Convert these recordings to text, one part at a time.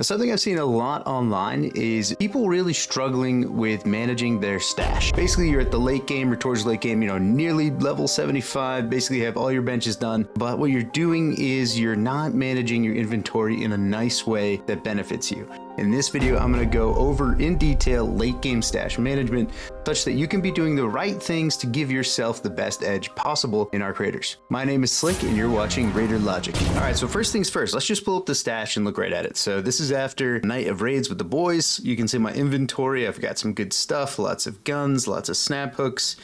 Something I've seen a lot online is people really struggling with managing their stash. Basically, you're at the late game or towards late game, nearly level 75, basically have all your benches done. But what you're doing is you're not managing your inventory in a nice way that benefits you. In this video, I'm going to go over in detail late game stash management such that you can be doing the right things to give yourself the best edge possible in our creators. My name is Slick and you're watching Raider Logic. All right, so first things first, let's just pull up the stash and look right at it. So this is after a night of raids with the boys. You can see my inventory. I've got some good stuff, lots of guns, lots of snap hooks,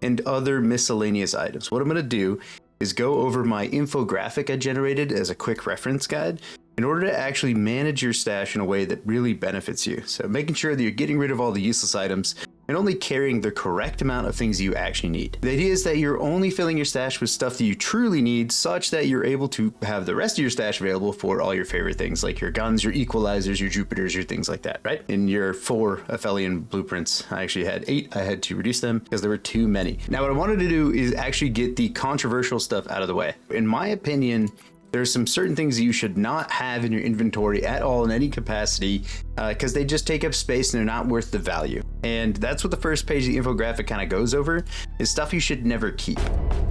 and other miscellaneous items. What I'm going to do is go over my infographic I generated as a quick reference guide in order to actually manage your stash in a way that really benefits you. So making sure that you're getting rid of all the useless items and only carrying the correct amount of things you actually need. The idea is that you're only filling your stash with stuff that you truly need, such that you're able to have the rest of your stash available for all your favorite things, like your guns, your equalizers, your Jupiters, your things like that, right? In your 4 Aphelion blueprints, I actually had 8. I had to reduce them because there were too many. Now, what I wanted to do is actually get the controversial stuff out of the way. In my opinion, there's some certain things that you should not have in your inventory at all in any capacity because they just take up space and they're not worth the value. And that's what the first page of the infographic kind of goes over, is stuff you should never keep.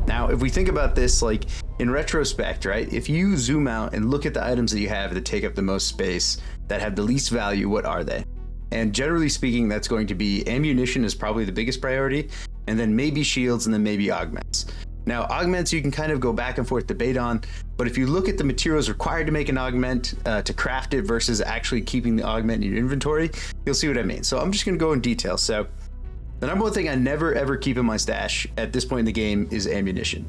Now, if we think about this, like in retrospect, right? If you zoom out and look at the items that you have that take up the most space, that have the least value, what are they? And generally speaking, that's going to be ammunition is probably the biggest priority, and then maybe shields, and then maybe augments. Now, augments you can kind of go back and forth debate on, but if you look at the materials required to make an augment, to craft it versus actually keeping the augment in your inventory, you'll see what I mean. So I'm just going to go in detail. So the number one thing I never ever keep in my stash at this point in the game is ammunition.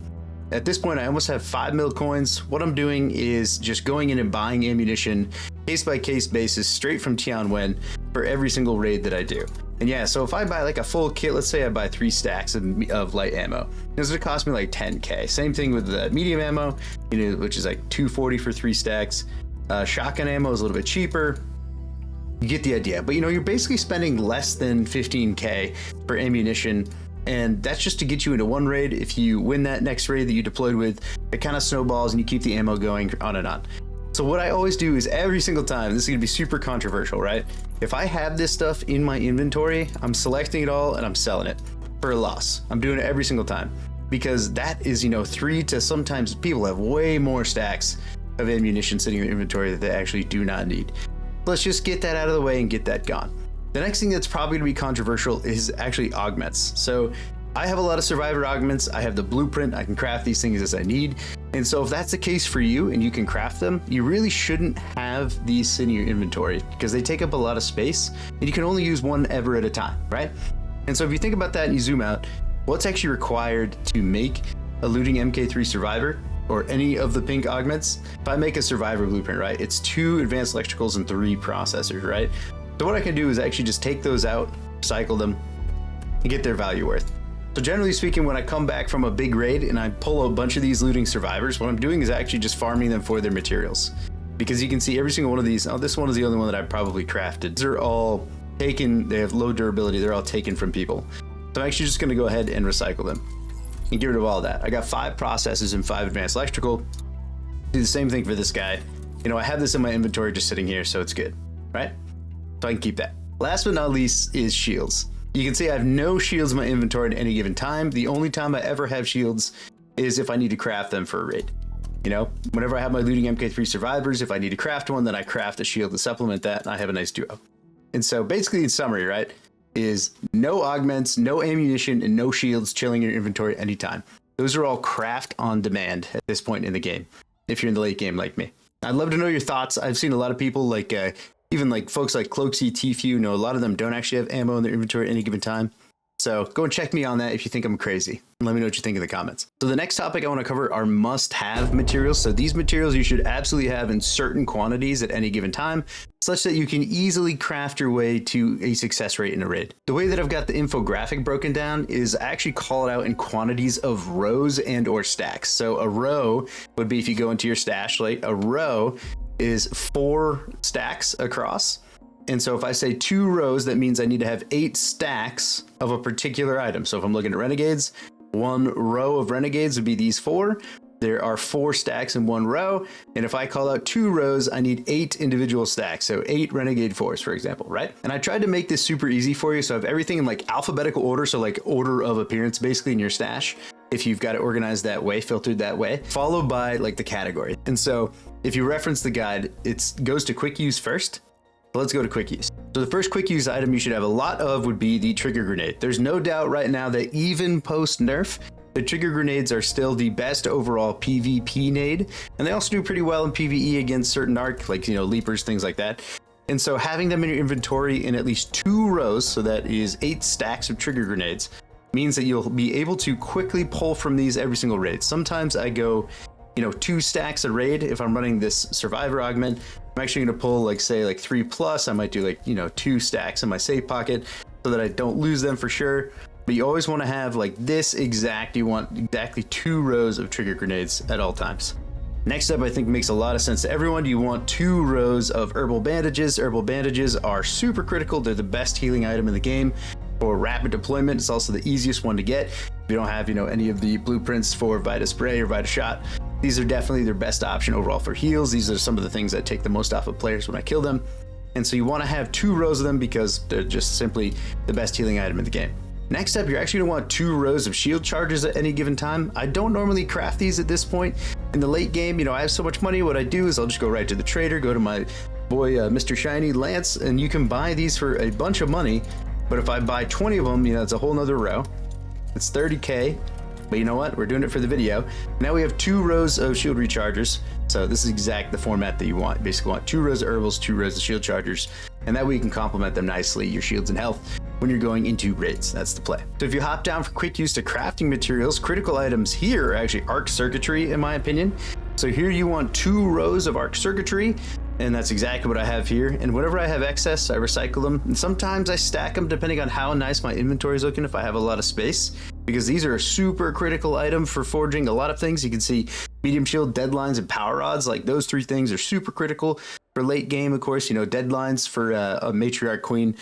At this point, I almost have 5 mil coins. What I'm doing is just going in and buying ammunition case by case basis straight from Tianwen for every single raid that I do. And yeah, so if I buy like a full kit, let's say I buy 3 stacks of light ammo, this would cost me like 10K. Same thing with the medium ammo, which is like 240 for 3 stacks. Shotgun ammo is a little bit cheaper. You get the idea, but you're basically spending less than 15K for ammunition. And that's just to get you into one raid. If you win that next raid that you deployed with, it kind of snowballs and you keep the ammo going on and on. So what I always do is every single time, this is gonna be super controversial, right? If I have this stuff in my inventory, I'm selecting it all and I'm selling it for a loss. I'm doing it every single time because that is, 3 to sometimes people have way more stacks of ammunition sitting in their inventory that they actually do not need. Let's just get that out of the way and get that gone. The next thing that's probably gonna be controversial is actually augments. So I have a lot of survivor augments. I have the blueprint. I can craft these things as I need. And so if that's the case for you and you can craft them, you really shouldn't have these in your inventory because they take up a lot of space and you can only use one ever at a time, right? And so if you think about that and you zoom out, what's actually required to make a looting MK3 survivor or any of the pink augments? If I make a survivor blueprint, right, it's 2 advanced electricals and 3 processors, right? So what I can do is actually just take those out, recycle them, and get their value worth. So generally speaking, when I come back from a big raid and I pull a bunch of these looting survivors, what I'm doing is actually just farming them for their materials. Because you can see every single one of these, this one is the only one that I probably crafted. They're all taken, they have low durability, they're all taken from people. So I'm actually just gonna go ahead and recycle them and get rid of all that. I got 5 processors and 5 advanced electrical. Do the same thing for this guy. I have this in my inventory just sitting here, so it's good, right? So I can keep that. Last but not least is shields. You can see I have no shields in my inventory at any given time. The only time I ever have shields is if I need to craft them for a raid. Whenever I have my looting MK3 survivors, if I need to craft one, then I craft a shield to supplement that, and I have a nice duo. And so basically in summary, right, is no augments, no ammunition, and no shields chilling in your inventory anytime. Those are all craft on demand at this point in the game, if you're in the late game like me. I'd love to know your thoughts. I've seen a lot of people like, even like folks like Cloaksy, Tfue, a lot of them don't actually have ammo in their inventory at any given time. So go and check me on that if you think I'm crazy. And let me know what you think in the comments. So the next topic I want to cover are must-have materials. So these materials you should absolutely have in certain quantities at any given time, such that you can easily craft your way to a success rate in a raid. The way that I've got the infographic broken down is I actually call it out in quantities of rows and or stacks. So a row would be if you go into your stash, like a row is 4 stacks across. And so if I say 2 rows, that means I need to have 8 stacks of a particular item. So if I'm looking at renegades, 1 row of renegades would be these 4. there are 4 stacks in one row. And if I call out 2 rows, I need 8 individual stacks. So 8 Renegade 4s, for example, right? And I tried to make this super easy for you. So I have everything in like alphabetical order. So like order of appearance, basically, in your stash. If you've got it organized that way, filtered that way, followed by like the category. And so if you reference the guide, it goes to quick use first. So let's go to quick use. So the first quick use item you should have a lot of would be the trigger grenade. There's no doubt right now that even post nerf, the trigger grenades are still the best overall PvP nade, and they also do pretty well in PvE against certain arc, like, leapers, things like that. And so having them in your inventory in at least 2 rows, so that is 8 stacks of trigger grenades, means that you'll be able to quickly pull from these every single raid. Sometimes I go, 2 stacks a raid if I'm running this survivor augment. I'm actually going to pull like 3 plus. I might do 2 stacks in my safe pocket so that I don't lose them for sure. But you always want to have you want exactly 2 rows of trigger grenades at all times. Next up, I think makes a lot of sense to everyone. You want 2 rows of herbal bandages. Herbal bandages are super critical. They're the best healing item in the game for rapid deployment. It's also the easiest one to get. If you don't have, any of the blueprints for Vita Spray or Vita Shot, these are definitely their best option overall for heals. These are some of the things that take the most off of players when I kill them. And so you want to have 2 rows of them because they're just simply the best healing item in the game. Next up, you're actually going to want 2 rows of shield charges at any given time. I don't normally craft these at this point. In the late game, I have so much money. What I do is I'll just go right to the trader, go to my boy, Mr. Shiny Lance, and you can buy these for a bunch of money. But if I buy 20 of them, it's a whole nother row. It's 30K. But you know what? We're doing it for the video. Now we have 2 rows of shield rechargers. So this is exactly the format that you want. You basically want 2 rows of herbals, 2 rows of shield chargers. And that way you can complement them nicely, your shields and health, when you're going into raids. That's the play. So if you hop down for quick use to crafting materials, critical items here are actually arc circuitry, in my opinion. So here you want 2 rows of arc circuitry, and that's exactly what I have here. And whenever I have excess, I recycle them. And sometimes I stack them depending on how nice my inventory is looking, if I have a lot of space, because these are a super critical item for forging a lot of things. You can see medium shield, deadlines, and power rods. Like those 3 things are super critical for late game, of course. Deadlines for a matriarch queen.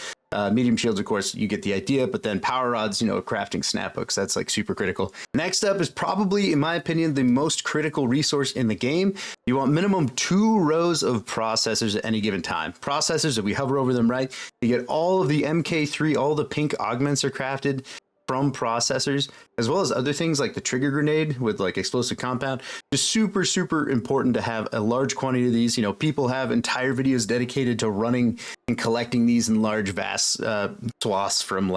Medium shields, of course, you get the idea, but then power rods, crafting snap hooks, that's super critical. Next up is probably, in my opinion, the most critical resource in the game. You want minimum 2 rows of processors at any given time. Processors, if we hover over them right, you get all of the MK3, all the pink augments are crafted from processors, as well as other things like the trigger grenade with explosive compound. Just super, super important to have a large quantity of these. People have entire videos dedicated to running and collecting these in large, vast swaths from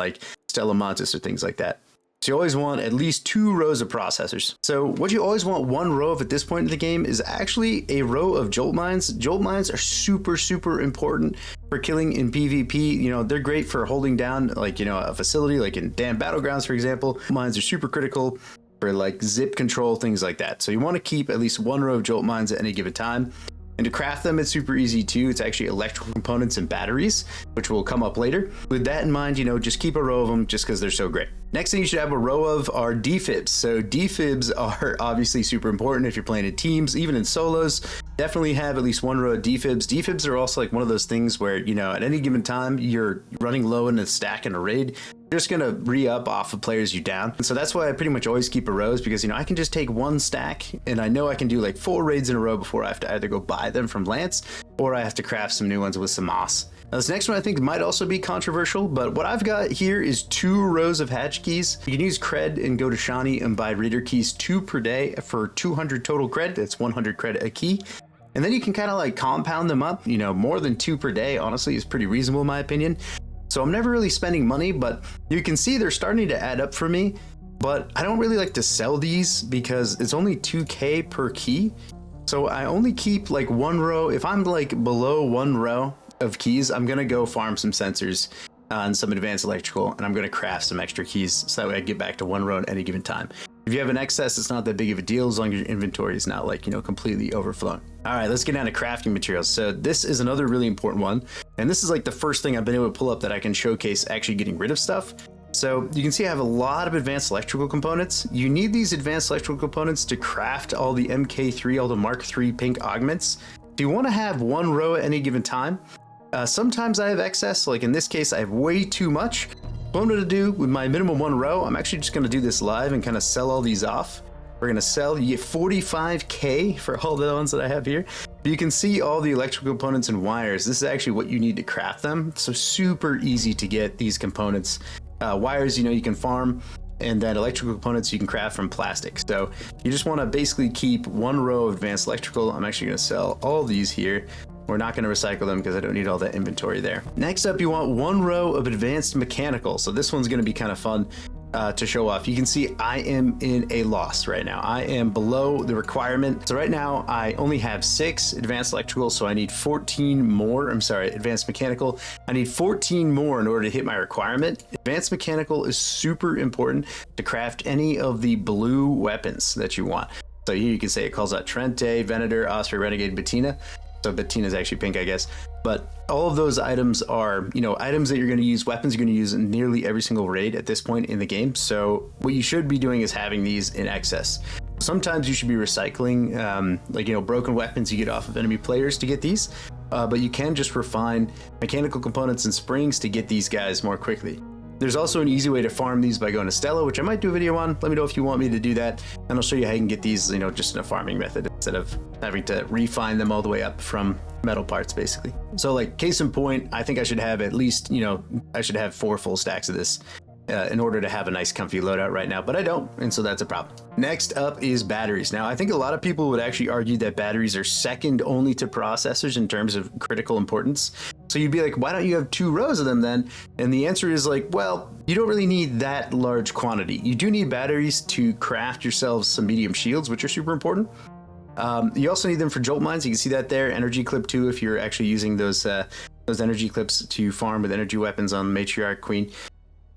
Stella Montis or things like that. So you always want at least 2 rows of processors. So what you always want 1 row of at this point in the game is actually a row of jolt mines. Jolt mines are super, super important for killing in PvP. They're great for holding down a facility, like in Damn Battlegrounds, for example. Mines are super critical for zip control, things like that. So you want to keep at least 1 row of jolt mines at any given time. And to craft them, it's super easy too. It's actually electrical components and batteries, which will come up later. With that in mind, just keep a row of them just because they're so great. Next thing you should have a row of are defibs. So defibs are obviously super important if you're playing in teams, even in solos. Definitely have at least 1 row of defibs. Defibs are also one of those things where, at any given time, you're running low in a stack in a raid. You're just going to re-up off of players you down. And so that's why I pretty much always keep a rows, because, I can just take 1 stack and I know I can do 4 raids in a row before I have to either go buy them from Lance or I have to craft some new ones with some moss. Now, this next one I think might also be controversial, but what I've got here is 2 rows of hatch keys. You can use cred and go to Shani and buy reader keys 2 per day for 200 total cred. That's 100 cred a key. And then you can kind of compound them up. More than 2 per day, honestly, is pretty reasonable in my opinion. So I'm never really spending money, but you can see they're starting to add up for me. But I don't really like to sell these because it's only 2K per key. So I only keep 1 row. If I'm below 1 row of keys, I'm going to go farm some sensors and some advanced electrical, and I'm going to craft some extra keys so that way I get back to 1 row at any given time. If you have an excess, it's not that big of a deal as long as your inventory is not completely overflowing. All right, let's get down to crafting materials. So this is another really important one. And this is the first thing I've been able to pull up that I can showcase actually getting rid of stuff. So you can see I have a lot of advanced electrical components. You need these advanced electrical components to craft all the MK3, all the Mark III pink augments. If you want to have 1 row at any given time, sometimes I have excess. In this case, I have way too much. What I'm going to do with my minimum 1 row, I'm actually just going to do this live and kind of sell all these off. We're gonna sell. You get 45K for all the ones that I have here. But you can see all the electrical components and wires. This is actually what you need to craft them. So super easy to get these components. Wires, you know, you can farm, and then electrical components you can craft from plastic. So you just want to basically keep one row of advanced electrical. I'm actually going to sell all these here. We're not going to recycle them because I don't need all that inventory there. Next up, you want one row of advanced mechanical. So this one's going to be kind of fun to show off. You can see I am in a loss right now. I am below the requirement. So right now I only have 6 advanced electrical, so I need 14 more. I'm sorry, advanced mechanical. I need 14 more in order to hit my requirement. Advanced mechanical is super important to craft any of the blue weapons that you want. So here you can say it calls out Trente, Venator, Osprey, Renegade, Bettina. So Bettina is actually pink, I guess. But all of those items are, you know, items that you're going to use, weapons you're going to use in nearly every single raid at this point in the game. So what you should be doing is having these in excess. Sometimes you should be recycling, like, you know, broken weapons you get off of enemy players to get these. But you can just refine mechanical components and springs to get these guys more quickly. There's also an easy way to farm these by going to Stella, which I might do a video on. Let me know if you want me to do that, and I'll show you how you can get these, you know, just in a farming method instead of having to refine them all the way up from metal parts, basically. So, like, case in point, I think I should have at least, you know, I should have 4 full stacks of this in order to have a nice comfy loadout right now, but I don't, and so that's a problem. Next up is batteries. Now, I think a lot of people would actually argue that batteries are second only to processors in terms of critical importance. So you'd be like, why don't you have 2 rows of them then? And the answer is like, well, you don't really need that large quantity. You do need batteries to craft yourselves some medium shields, which are super important. You also need them for jolt mines. You can see that there. Energy clip too, if you're actually using those energy clips to farm with energy weapons on Matriarch Queen.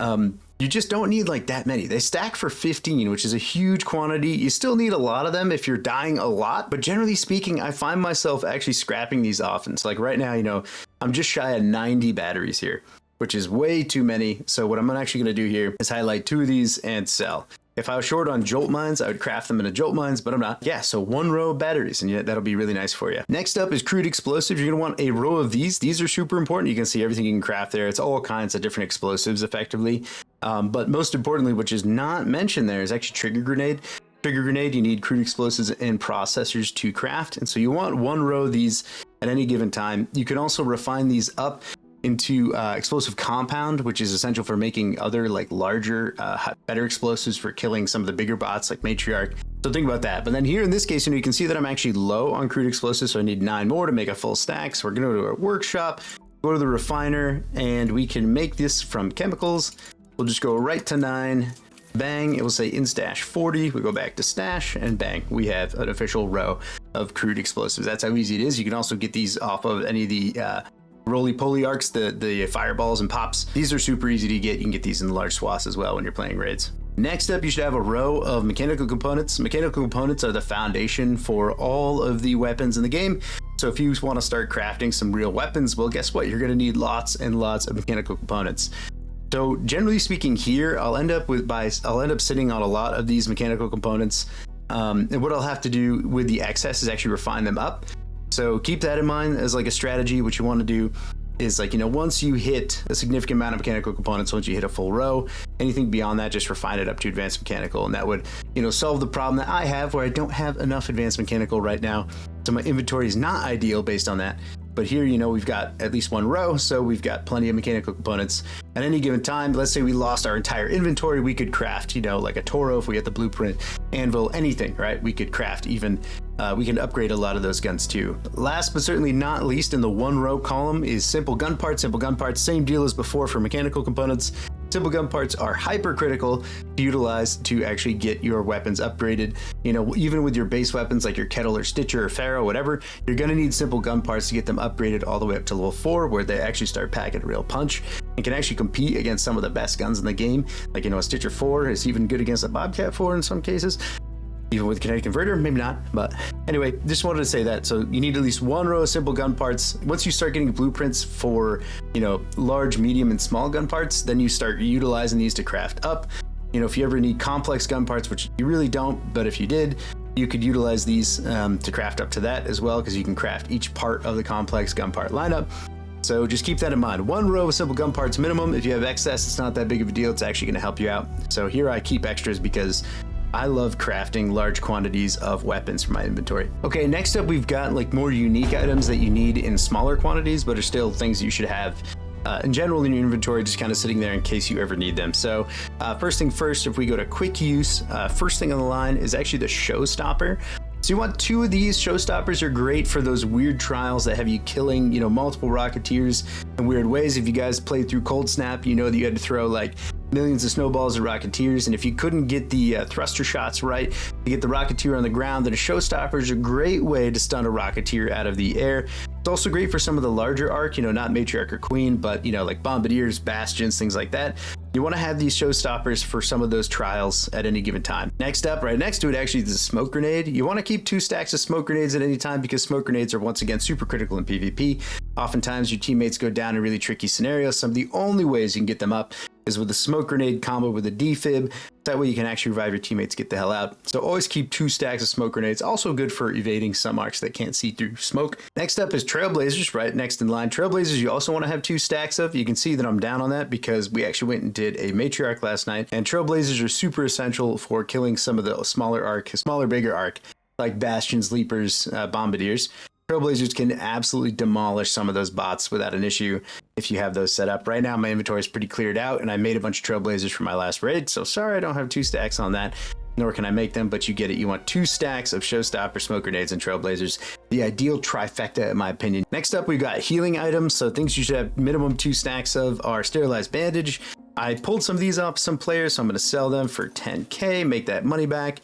You just don't need like that many. They stack for 15, which is a huge quantity. You still need a lot of them if you're dying a lot, but generally speaking, I find myself actually scrapping these often. So like right now, you know, I'm just shy of 90 batteries here, which is way too many. So what I'm actually going to do here is highlight 2 of these and sell. If I was short on jolt mines, I would craft them into jolt mines, but I'm not. Yeah, so 1 row of batteries, and that'll be really nice for you. Next up is crude explosives. You're gonna want a row of these. These are super important. You can see everything you can craft there. It's all kinds of different explosives effectively. But most importantly, which is not mentioned there, is actually trigger grenade. Trigger grenade, you need crude explosives and processors to craft. And so you want 1 row of these at any given time. You can also refine these up into explosive compound, which is essential for making other like larger, better explosives for killing some of the bigger bots like Matriarch. So think about that. But then here in this case, you can see that I'm actually low on crude explosives, so I need 9 more to make a full stack. So we're gonna go to our workshop, go to the refiner, and we can make this from chemicals. We'll just go right to 9. Bang, it will say in stash 40. We go back to stash, and bang, we have an official row of crude explosives. That's how easy it is. You can also get these off of any of the roly-poly arcs, the fireballs and pops. These are super easy to get. You can get these in large swaths as well when you're playing raids. Next up, you should have a row of mechanical components. Mechanical components are the foundation for all of the weapons in the game. So if you want to start crafting some real weapons, well, guess what? You're going to need lots and lots of mechanical components. So generally speaking here, I'll end up sitting on a lot of these mechanical components. And what I'll have to do with the excess is actually refine them up. So keep that in mind as like a strategy. What you want to do is, like, you know, once you hit a significant amount of mechanical components, once you hit a full row, anything beyond that, just refine it up to advanced mechanical. And that would, you know, solve the problem that I have where I don't have enough advanced mechanical right now. So my inventory is not ideal based on that. But here, you know, we've got at least 1 row, so we've got plenty of mechanical components. At any given time, let's say we lost our entire inventory, we could craft, you know, like a Toro if we get the blueprint, anvil, anything, right? We could craft even, we can upgrade a lot of those guns too. Last but certainly not least in the 1 row column is simple gun parts. Simple gun parts, same deal as before for mechanical components. Simple gun parts are hyper critical to utilize to actually get your weapons upgraded. You know, even with your base weapons like your Kettle or Stitcher or Pharaoh, whatever, you're gonna need simple gun parts to get them upgraded all the way up to level 4, where they actually start packing a real punch and can actually compete against some of the best guns in the game. Like, you know, a Stitcher 4 is even good against a Bobcat 4 in some cases. Even with kinetic converter, maybe not, but anyway, just wanted to say that. So you need at least 1 row of simple gun parts. Once you start getting blueprints for, you know, large, medium, and small gun parts, then you start utilizing these to craft up. You know, if you ever need complex gun parts, which you really don't, but if you did, you could utilize these to craft up to that as well, because you can craft each part of the complex gun part lineup. So just keep that in mind. 1 row of simple gun parts minimum. If you have excess, it's not that big of a deal. It's actually going to help you out. So here I keep extras because I love crafting large quantities of weapons for my inventory. Okay, next up we've got like more unique items that you need in smaller quantities, but are still things you should have in general in your inventory, just kind of sitting there in case you ever need them. So first thing first, if we go to quick use, first thing on the line is actually the showstopper. So you want 2 of these. Showstoppers are great for those weird trials that have you killing, multiple Rocketeers in weird ways. If you guys played through Cold Snap, you know that you had to throw like millions of snowballs at Rocketeers, and if you couldn't get the thruster shots right to get the Rocketeer on the ground, then a showstopper is a great way to stun a Rocketeer out of the air. It's also great for some of the larger arc, not Matriarch or Queen, but like Bombardiers, Bastions, things like that. You want to have these showstoppers for some of those trials at any given time. Next up, right next to it actually is a smoke grenade. You want to keep 2 stacks of smoke grenades at any time because smoke grenades are once again super critical in PvP. Oftentimes your teammates go down in really tricky scenarios. Some of the only ways you can get them up is with a smoke grenade combo with a defib. That way you can actually revive your teammates, get the hell out. So always keep 2 stacks of smoke grenades. Also good for evading some arcs that can't see through smoke. Next up is Trailblazers, right next in line. Trailblazers you also want to have 2 stacks of. You can see that I'm down on that because we actually went and did a Matriarch last night, and Trailblazers are super essential for killing some of the smaller, bigger arc, like Bastions, Leapers, Bombardiers. Trailblazers can absolutely demolish some of those bots without an issue if you have those set up. Right now, my inventory is pretty cleared out, and I made a bunch of Trailblazers for my last raid, so sorry I don't have 2 stacks on that, nor can I make them, but you get it. You want 2 stacks of Showstopper, Smoke Grenades, and Trailblazers. The ideal trifecta, in my opinion. Next up, we've got healing items, so things you should have minimum 2 stacks of are Sterilized Bandage. I pulled some of these off some players, so I'm going to sell them for 10k, make that money back.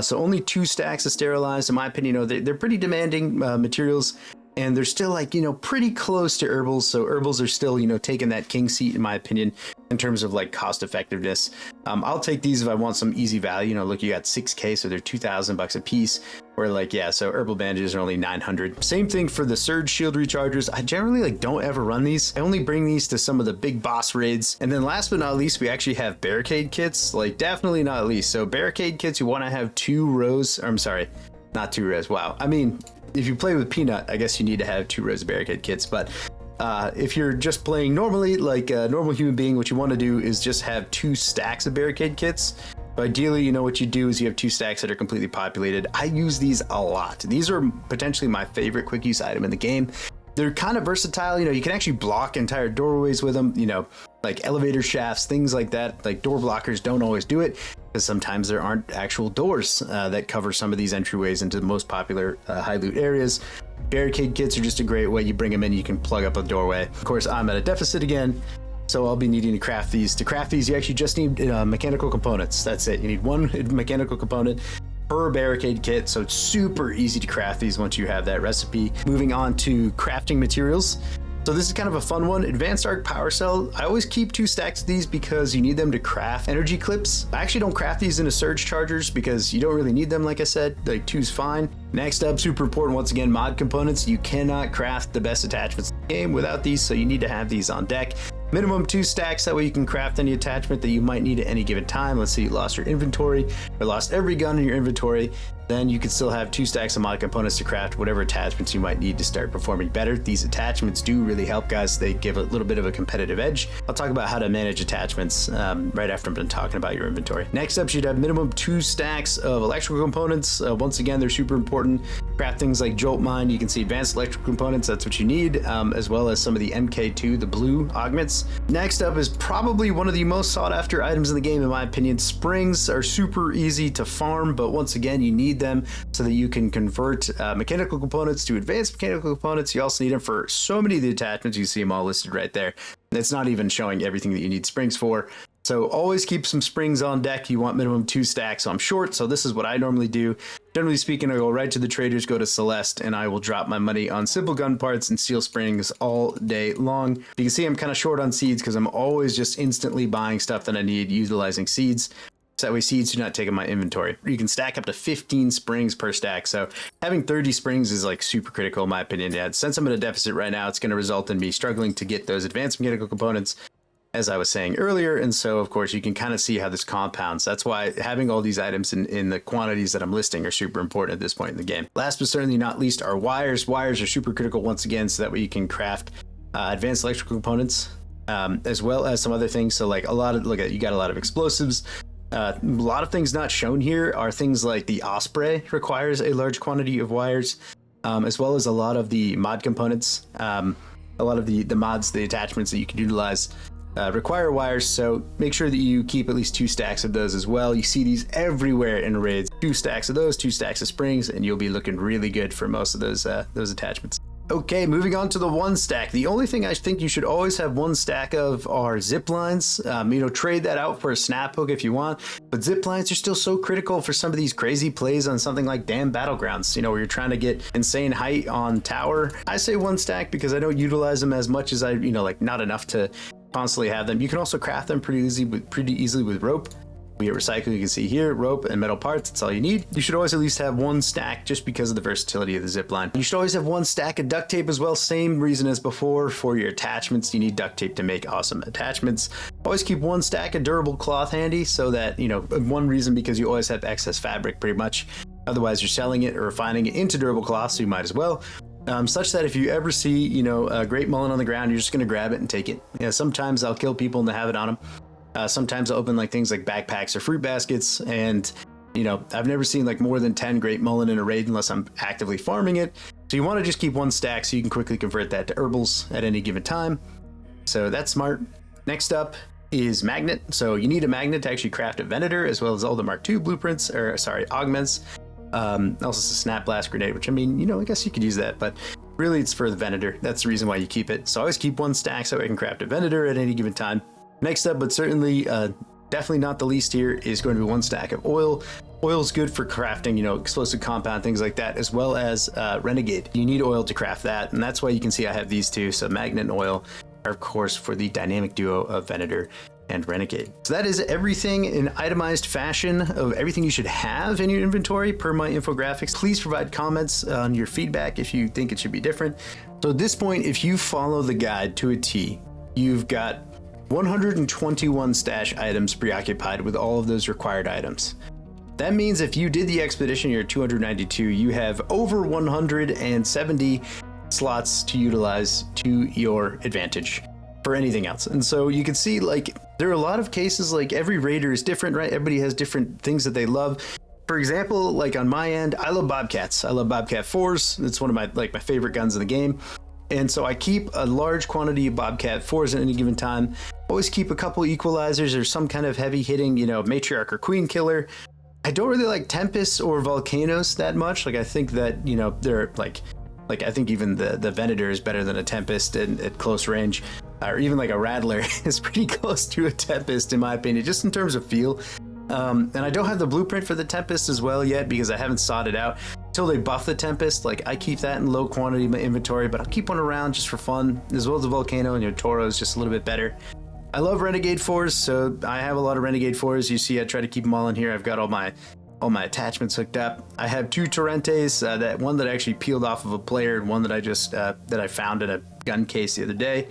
So only 2 stacks of Sterilized, in my opinion. They're pretty demanding materials, and they're still like, pretty close to herbals. So herbals are still, taking that king seat, in my opinion, in terms of like cost effectiveness. I'll take these if I want some easy value. Look, you got 6k, so they're $2,000 a piece. Or like, yeah, so herbal bandages are only 900. Same thing for the surge shield rechargers. I generally don't ever run these. I only bring these to some of the big boss raids. And then last but not least, we actually have barricade kits. Like, definitely not least. So barricade kits, you want to have 2 rows. Or, I'm sorry, not 2 rows. Wow. I mean, if you play with Peanut, I guess you need to have 2 rows of barricade kits. But if you're just playing normally, like a normal human being, what you want to do is just have 2 stacks of barricade kits. Ideally, what you do is you have 2 stacks that are completely populated. I use these a lot. These are potentially my favorite quick use item in the game. They're kind of versatile. You can actually block entire doorways with them, like elevator shafts, things like that. Like door blockers don't always do it because sometimes there aren't actual doors that cover some of these entryways into the most popular high loot areas. Barricade kits are just a great way. You bring them in, you can plug up a doorway. Of course, I'm at a deficit again, so I'll be needing to craft these. To craft these, you actually just need mechanical components. That's it. You need 1 mechanical component per barricade kit, so it's super easy to craft these once you have that recipe. Moving on to crafting materials. So this is kind of a fun one. Advanced Arc Power Cell. I always keep 2 stacks of these because you need them to craft energy clips. I actually don't craft these into surge chargers because you don't really need them, like I said. Like 2's fine. Next up, super important once again, mod components. You cannot craft the best attachments in the game without these, so you need to have these on deck. Minimum 2 stacks, that way you can craft any attachment that you might need at any given time. Let's say you lost your inventory or lost every gun in your inventory, then you could still have 2 stacks of mod components to craft whatever attachments you might need to start performing better. These attachments do really help, guys. They give a little bit of a competitive edge. I'll talk about how to manage attachments right after I'm done talking about your inventory. Next up, you'd have minimum 2 stacks of electrical components. Once again, they're super important. Craft things like Jolt Mine. You can see advanced electrical components. That's what you need, as well as some of the MK2, the blue augments. Next up is probably one of the most sought after items in the game, in my opinion. Springs are super easy to farm, but once again, you need them so that you can convert mechanical components to advanced mechanical components. You also need them for so many of the attachments. You see them all listed right there. It's not even showing everything that you need springs for. So always keep some springs on deck. You want minimum 2 stacks. So I'm short, so this is what I normally do. Generally speaking, I go right to the traders, go to Celeste, and I will drop my money on simple gun parts and steel springs all day long. You can see I'm kind of short on seeds because I'm always just instantly buying stuff that I need, utilizing seeds. So that way seeds do not take up my inventory. You can stack up to 15 springs per stack. So having 30 springs is like super critical in my opinion. Yeah, since I'm in a deficit right now, it's going to result in me struggling to get those advanced mechanical components, as I was saying earlier. And so of course you can kind of see how this compounds. That's why having all these items in the quantities that I'm listing are super important at this point in the game. Last but certainly not least are wires. Wires are super critical once again, so that way you can craft advanced electrical components, as well as some other things. So like you got a lot of explosives, A lot of things not shown here are things like the Osprey requires a large quantity of wires, as well as a lot of the mod components. A lot of the mods, the attachments that you can utilize require wires, so make sure that you keep at least 2 stacks of those as well. You see these everywhere in raids. 2 stacks of those, 2 stacks of springs, and you'll be looking really good for most of those attachments. Okay, moving on to the 1 stack. The only thing I think you should always have 1 stack of are zip lines. Trade that out for a snap hook if you want, but zip lines are still so critical for some of these crazy plays on something like Damn Battlegrounds, where you're trying to get insane height on tower. I say 1 stack because I don't utilize them as much as I, not enough to constantly have them. You can also craft them pretty easily with rope. We get recycling, you can see here, rope and metal parts, that's all you need. You should always at least have 1 stack just because of the versatility of the zip line. You should always have 1 stack of duct tape as well, same reason as before. For your attachments, you need duct tape to make awesome attachments. Always keep 1 stack of durable cloth handy so that, one reason because you always have excess fabric pretty much. Otherwise you're selling it or refining it into durable cloth, so you might as well. Such that if you ever see, a great mullen on the ground, you're just going to grab it and take it. Sometimes I'll kill people and they have it on them. Sometimes I'll open things like backpacks or fruit baskets, and I've never seen more than 10 great mullen in a raid unless I'm actively farming it. So you want to just keep 1 stack so you can quickly convert that to herbals at any given time. So that's smart. Next up is magnet. So you need a magnet to actually craft a Venator, as well as all the Mark II blueprints, augments. Also a snap blast grenade, which I guess you could use that, but really it's for the Venator. That's the reason why you keep it. So always keep 1 stack so I can craft a Venator at any given time. Next up, but certainly definitely not the least here, is going to be 1 stack of oil. Oil is good for crafting, explosive compound, things like that, as well as Renegade. You need oil to craft that, and that's why you can see I have these 2. So magnet and oil are, of course, for the dynamic duo of Venator and Renegade. So that is everything in itemized fashion of everything you should have in your inventory per my infographics. Please provide comments on your feedback if you think it should be different. So at this point, if you follow the guide to a T, you've got 121 stash items preoccupied with all of those required items. That means if you did the expedition, you're at 292, you have over 170 slots to utilize to your advantage for anything else. And so you can see there are a lot of cases, every raider is different, right? Everybody has different things that they love. For example, on my end, I love Bobcats. I love Bobcat 4s. It's one of my my favorite guns in the game. And so I keep a large quantity of Bobcat 4s at any given time. Always keep a couple equalizers or some kind of heavy hitting, matriarch or queen killer. I don't really like Tempests or Volcanoes that much. I think that, they're I think even the Venator is better than a Tempest at close range. Or even a Rattler is pretty close to a Tempest in my opinion, just in terms of feel. And I don't have the blueprint for the Tempest as well yet because I haven't sought it out. Until they buff the Tempest, I keep that in low quantity in my inventory, but I'll keep one around just for fun, as well as the Volcano, and Toro is just a little bit better. I love Renegade 4s, so I have a lot of Renegade 4s. You see I try to keep them all in here. I've got all my attachments hooked up. I have 2 Torrentes, that one that I actually peeled off of a player, and one that I just that I found in a gun case the other day.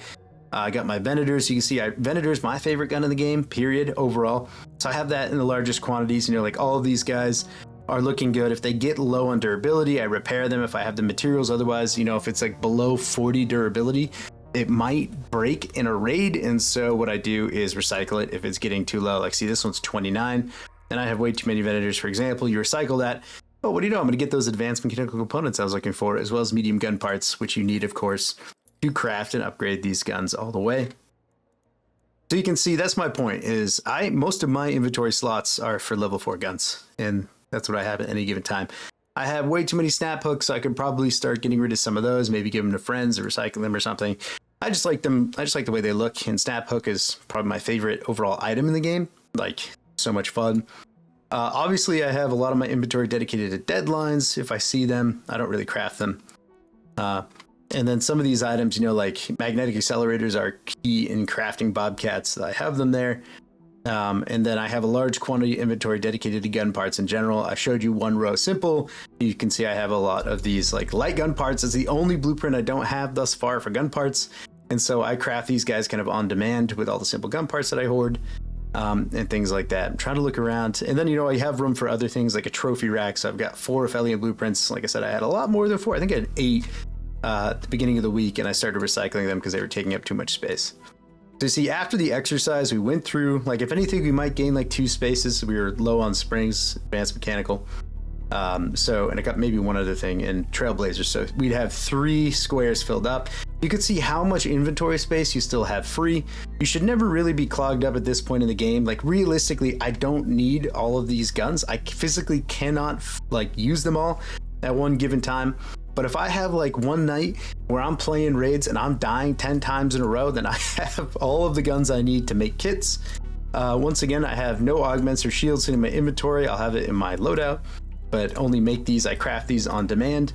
I got my Venators. You can see Venator is my favorite gun in the game, period, overall. So I have that in the largest quantities. All of these guys are looking good. If they get low on durability, I repair them if I have the materials. Otherwise, if it's below 40 durability, it might break in a raid. And so what I do is recycle it if it's getting too low. See, this one's 29, and I have way too many Venators, for example. You recycle that. Oh, what do you know? I'm going to get those advanced mechanical components I was looking for, as well as medium gun parts, which you need, of course, to craft and upgrade these guns all the way. So you can see that's my point, is most of my inventory slots are for level 4 guns, and that's what I have at any given time. I have way too many snap hooks, so I could probably start getting rid of some of those, maybe give them to friends or recycle them or something. I just like them. I just like the way they look, and snap hook is probably my favorite overall item in the game. So much fun. Obviously, I have a lot of my inventory dedicated to deadlines. If I see them, I don't really craft them. And then some of these items, magnetic accelerators are key in crafting Bobcats. I have them there. And then I have a large quantity inventory dedicated to gun parts in general. I showed you 1 row simple. You can see I have a lot of these light gun parts. It's the only blueprint I don't have thus far for gun parts. And so I craft these guys kind of on demand with all the simple gun parts that I hoard. And things like that. I'm trying to look around. And then, I have room for other things like a trophy rack. So I've got 4 Aphelion blueprints. Like I said, I had a lot more than 4. I think I had 8 at the beginning of the week, and I started recycling them because they were taking up too much space. So see, after the exercise, we went through, like, if anything, we might gain like 2 spaces. We were low on springs, advanced mechanical. And I got maybe one other thing in Trailblazer. So we'd have 3 squares filled up. You could see how much inventory space you still have free. You should never really be clogged up at this point in the game. Like, realistically, I don't need all of these guns. I physically cannot like use them all at one given time. But if I have like one night where I'm playing raids and I'm dying 10 times in a row, then I have all of the guns I need to make kits. Once again, I have no augments or shields in my inventory. I'll have it in my loadout, but only make these. I craft these on demand.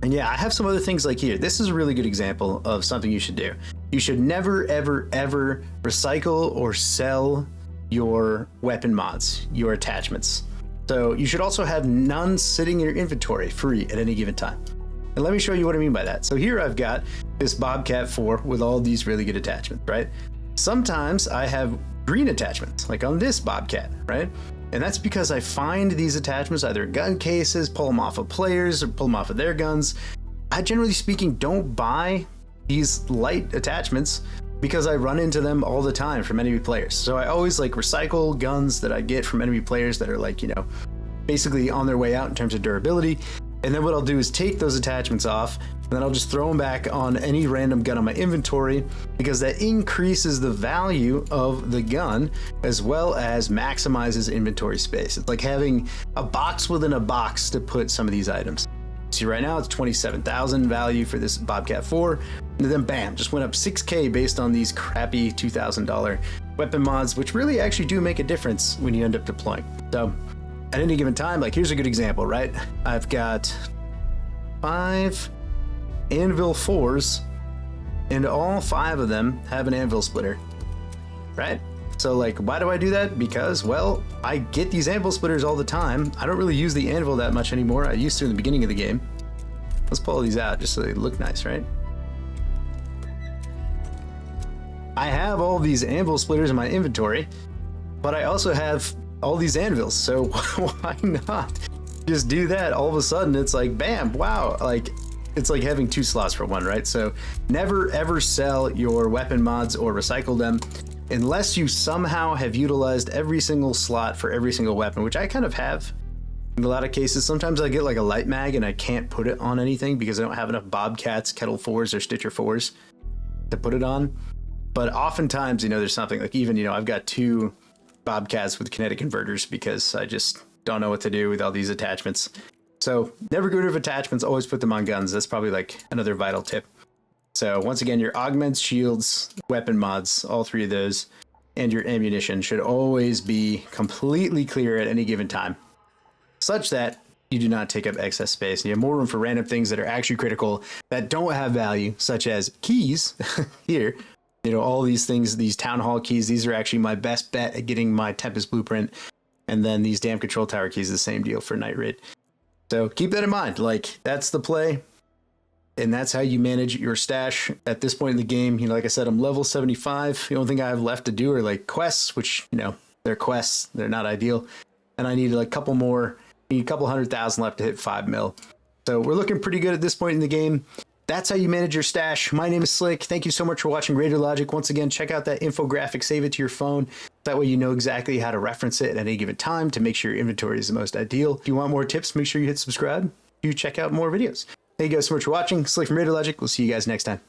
And yeah, I have some other things like here. This is a really good example of something you should do. You should never, ever, ever recycle or sell your weapon mods, your attachments. So you should also have none sitting in your inventory free at any given time. And let me show you what I mean by that. So here I've got this Bobcat 4 with all these really good attachments, right? Sometimes I have green attachments, like on this Bobcat, right? And that's because I find these attachments either in gun cases, pull them off of players, or pull them off of their guns. I, generally speaking, don't buy these light attachments because I run into them all the time from enemy players. So I always like recycle guns that I get from enemy players that are like, you know, basically on their way out in terms of durability. And then what I'll do is take those attachments off, and then I'll just throw them back on any random gun on my inventory, because that increases the value of the gun as well as maximizes inventory space. It's like having a box within a box to put some of these items. See, right now it's 27,000 value for this Bobcat 4, and then bam, just went up 6K based on these crappy $2,000 weapon mods, which really actually do make a difference when you end up deploying. So at any given time, like here's a good example, right? I've got 5 anvil 4s, and all 5 of them have an anvil splitter, right? So like, why do I do that? Because, well, I get these anvil splitters all the time. I don't really use the anvil that much anymore. I used to in the beginning of the game. Let's pull these out just so they look nice, right? I have all these anvil splitters in my inventory, but I also have all these anvils, so why not just do that? All of a sudden it's like, bam, wow, like it's like having 2 slots for 1, right? So never ever sell your weapon mods or recycle them unless you somehow have utilized every single slot for every single weapon, which I kind of have in a lot of cases. Sometimes I get like a light mag and I can't put it on anything because I don't have enough Bobcats, Kettle 4s, or Stitcher 4s to put it on. But oftentimes, you know, there's something like, even, you know, I've got 2 Bobcats with kinetic converters because I just don't know what to do with all these attachments. So never get rid of attachments, always put them on guns. That's probably like another vital tip. So once again, your augments, shields, weapon mods, all 3 of those, and your ammunition should always be completely clear at any given time, such that you do not take up excess space and you have more room for random things that are actually critical that don't have value, such as keys here. You know, all these things, these town hall keys, these are actually my best bet at getting my Tempest blueprint. And then these damn control tower keys, the same deal for Night Raid. So keep that in mind. Like, that's the play. And that's how you manage your stash at this point in the game. You know, like I said, I'm level 75. The only thing I have left to do are like quests, which, you know, they're quests. They're not ideal. And I need like a couple more, I need a couple 100,000 left to hit 5 mil. So we're looking pretty good at this point in the game. That's how you manage your stash. My name is Slick. Thank you so much for watching Raider Logic. Once again, check out that infographic, save it to your phone. That way you know exactly how to reference it at any given time to make sure your inventory is the most ideal. If you want more tips, make sure you hit subscribe. You check out more videos. Thank you guys so much for watching. Slick from Raider Logic. We'll see you guys next time.